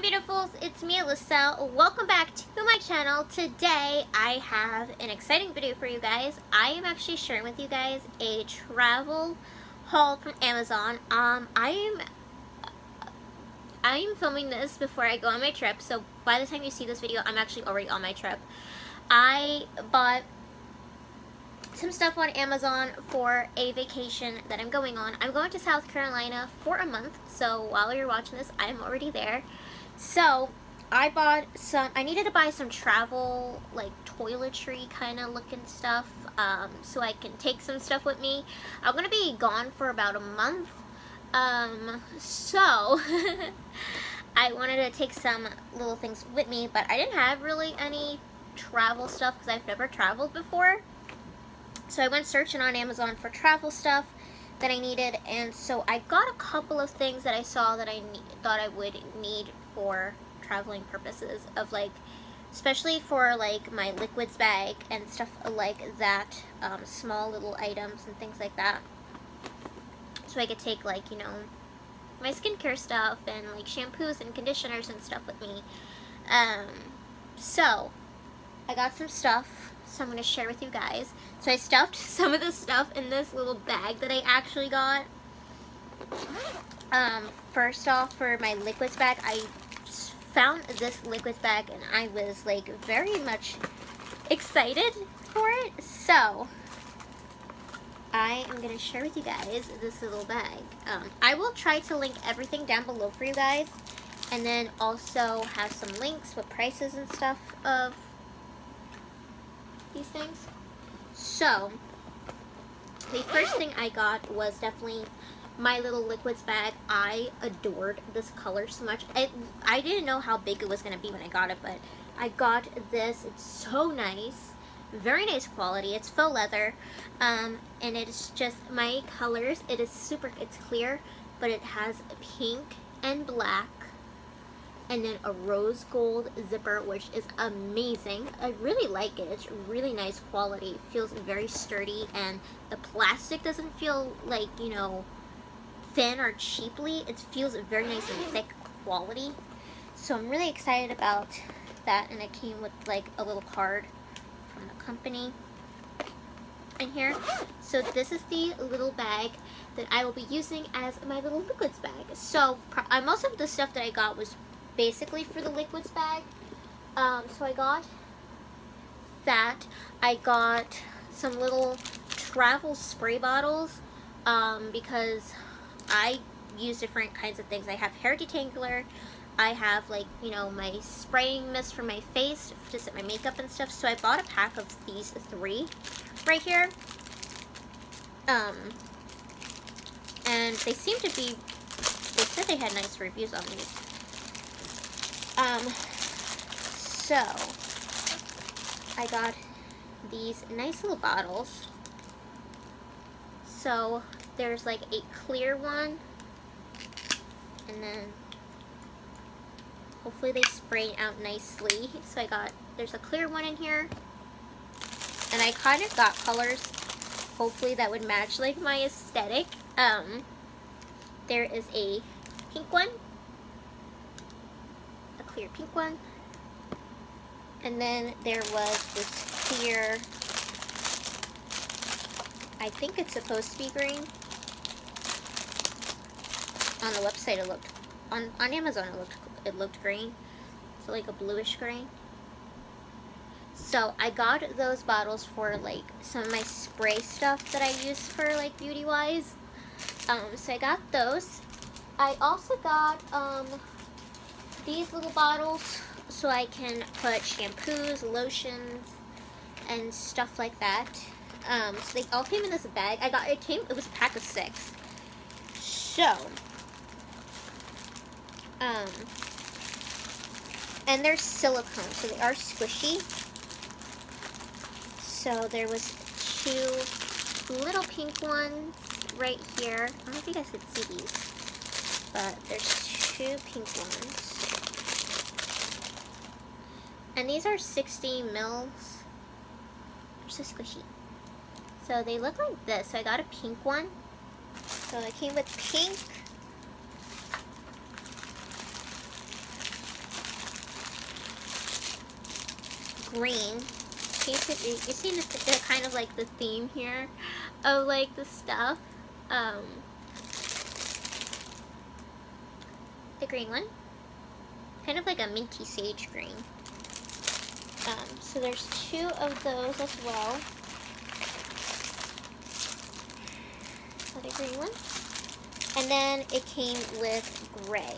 beautifuls, it's me Alyssa. Welcome back to my channel. Today I have an exciting video for you guys. I am actually sharing with you guys a travel haul from Amazon. I am filming this before I go on my trip, so by the time you see this video I'm actually already on my trip. I bought some stuff on Amazon for a vacation that I'm going on. I'm going to South Carolina for a month, so while you're watching this, I'm already there. So I bought some, I needed to buy some travel, like toiletry kind of looking stuff, so I can take some stuff with me. I'm going to be gone for about a month, so I wanted to take some little things with me, but I didn't have really any travel stuff because I've never traveled before. So I went searching on Amazon for travel stuff that I needed, and so I got a couple of things that I saw that I thought I would need for traveling purposes, of like, especially for like my liquids bag and stuff like that, small little items and things like that. So I could take, like, you know, my skincare stuff and like shampoos and conditioners and stuff with me. So I got some stuff, so I'm going to share with you guys. So I stuffed some of the stuff in this little bag that I actually got. First off, for my liquids bag, I found this liquids bag and I was like very much excited for it. So I am going to share with you guys this little bag. I will try to link everything down below for you guys, and then also have some links with prices and stuff of these things. So the first thing I got was definitely my little liquids bag. I adored this color so much. I didn't know how big it was going to be when I got it, but I got this. It's so nice, very nice quality. It's faux leather, and it's just my colors. It is super, it's clear, but it has pink and black, and then a rose gold zipper, which is amazing. I really like it. It's really nice quality. It feels very sturdy, and the plastic doesn't feel like, you know, thin or cheaply. It feels very nice and thick quality. So I'm really excited about that, and it came with like a little card from the company in here. So this is the little bag that I will be using as my little liquids bag. So most of the stuff that I got was basically for the liquids bag. So I got that. I got some little travel spray bottles, because I use different kinds of things. I have hair detangler, I have, like, you know, my spraying mist for my face to set my makeup and stuff. So I bought a pack of these 3 right here, and they seem to be, they said they had nice reviews on these. So I got these nice little bottles. So there's like a clear one, and then hopefully they spray out nicely. So I got, there's a clear one in here, and I kind of got colors hopefully that would match like my aesthetic. There is a pink one, clear pink one, and then there was this clear, I think it's supposed to be green. On the website it looked, on Amazon it looked green, so like a bluish green. So I got those bottles for like some of my spray stuff that I use for like beauty wise. So I got those. I also got these little bottles so I can put shampoos, lotions, and stuff like that. So they all came in this bag. It was a pack of 6. So, and they're silicone, so they are squishy. So there was 2 little pink ones right here. I don't know if you guys could see these, but there's 2 pink ones. And these are 60 mils. They're so squishy. So they look like this. So I got a pink one. So it came with pink, green. You see the kind of like the theme here of like the stuff. The green one. Kind of like a minty sage green. So there's 2 of those as well. Another green one. And then it came with gray.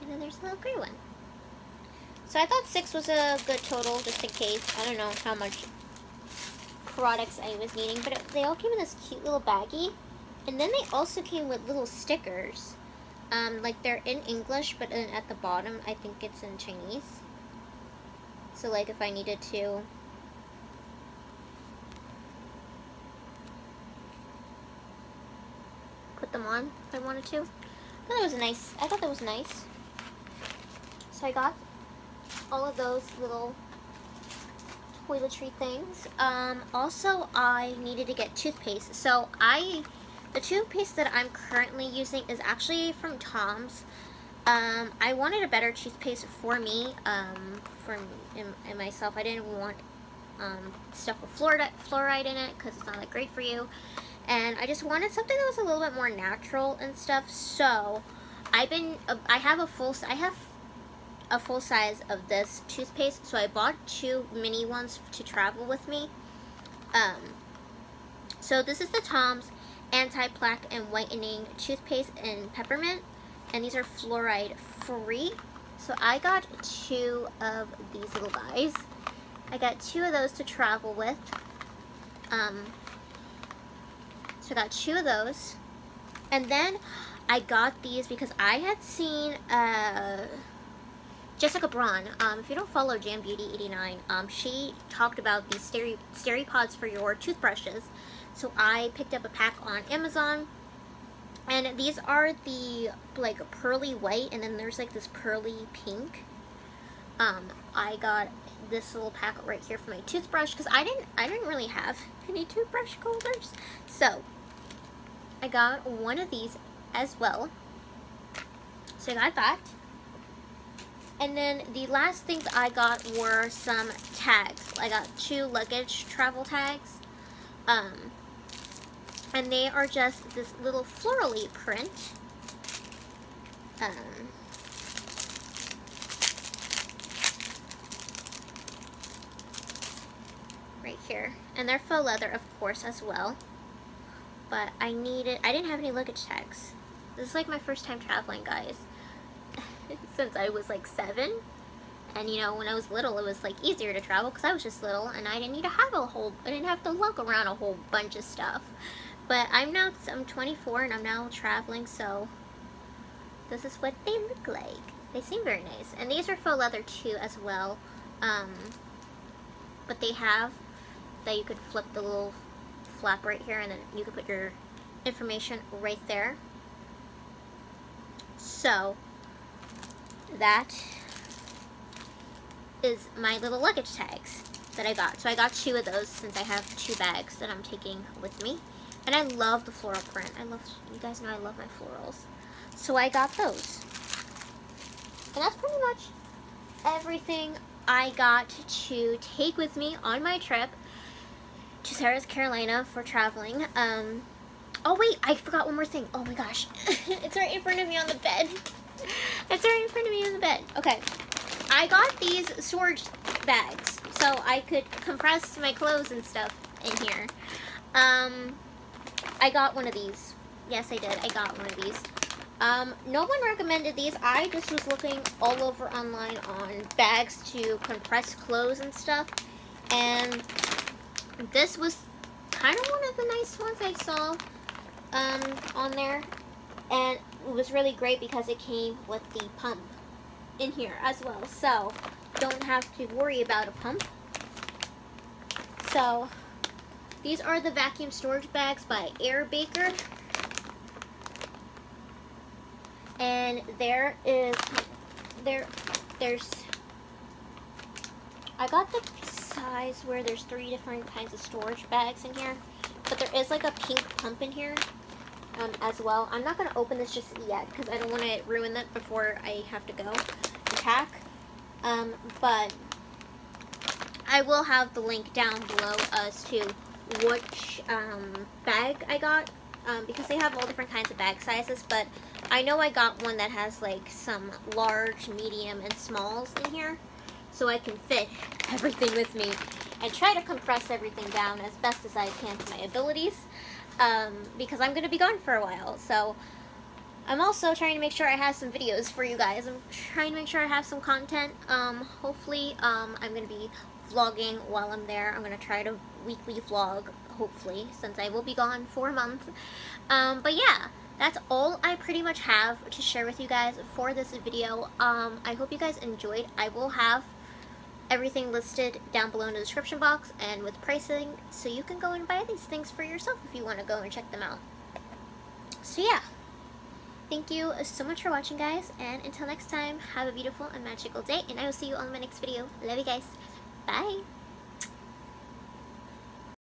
And then there's a little gray one. So I thought 6 was a good total, just in case. I don't know how much products I was needing, but they all came in this cute little baggie. And then they also came with little stickers. Like they're in English, but at the bottom, I think it's in Chinese. So like if I needed to put them on if I wanted to. I thought that was nice. So I got all of those little toiletry things. Also I needed to get toothpaste. So the toothpaste that I'm currently using is actually from Tom's. I wanted a better toothpaste for me, and myself. I didn't want stuff with fluoride in it because it's not that great for you. And I just wanted something that was a little bit more natural and stuff. So I have a full size of this toothpaste. So I bought 2 mini ones to travel with me. So this is the Tom's anti-plaque and whitening toothpaste in peppermint, and these are fluoride free. So I got 2 of these little guys. I got 2 of those to travel with. So I got 2 of those, and then I got these because I had seen Jessica Braun. If you don't follow Jam Beauty 89, she talked about these Steri-Pods for your toothbrushes. So I picked up a pack on Amazon, and these are the like pearly white, and then there's like this pearly pink. I got this little pack right here for my toothbrush because I didn't really have any toothbrush holders. So I got one of these as well. So I got that. And then the last things I got were some tags. I got 2 luggage travel tags. And they are just this little florally print. Right here. And they're faux leather, of course, as well. But I didn't have any luggage tags. This is like my first time traveling, guys. Since I was like 7. And you know, when I was little, it was like easier to travel because I was just little and I didn't need to have I didn't have to lug around a whole bunch of stuff. But I'm 24 and I'm now traveling, so this is what they look like. They seem very nice. And these are faux leather too as well. But they have that you could flip the little flap right here and then you could put your information right there. So that is my little luggage tags that I got. So I got 2 of those since I have 2 bags that I'm taking with me. And I love the floral print. You guys know I love my florals. So I got those. And that's pretty much everything I got to take with me on my trip to South Carolina for traveling. Oh wait, I forgot one more thing. Oh my gosh. It's right in front of me on the bed. It's right in front of me on the bed. Okay. I got these storage bags so I could compress my clothes and stuff in here. I got one of these. Yes, I did. I got one of these. No one recommended these. I just was looking all over online on bags to compress clothes and stuff. And this was kind of one of the nice ones I saw on there. And it was really great because it came with the pump in here as well. So, don't have to worry about a pump. So, these are the vacuum storage bags by Air Baker. And there's I got the size where there's 3 different kinds of storage bags in here, but there is like a pink pump in here. as well. I'm not going to open this just yet because I don't want to ruin it before I have to go and pack. But I will have the link down below as to which bag I got, because they have all different kinds of bag sizes, but I know I got one that has like some large, medium, and smalls in here, so I can fit everything with me and try to compress everything down as best as I can to my abilities, because I'm going to be gone for a while. So I'm also trying to make sure I have some videos for you guys. I'm trying to make sure I have some content. Hopefully, I'm going to be vlogging while I'm there. I'm going to try to weekly vlog, hopefully, since I will be gone for a month. But yeah, that's all I pretty much have to share with you guys for this video. I hope you guys enjoyed. I will have everything listed down below in the description box and with pricing, so you can go and buy these things for yourself if you want to go and check them out. So yeah, thank you so much for watching, guys, and until next time, have a beautiful and magical day, and I will see you on my next video. Love you guys. Bye!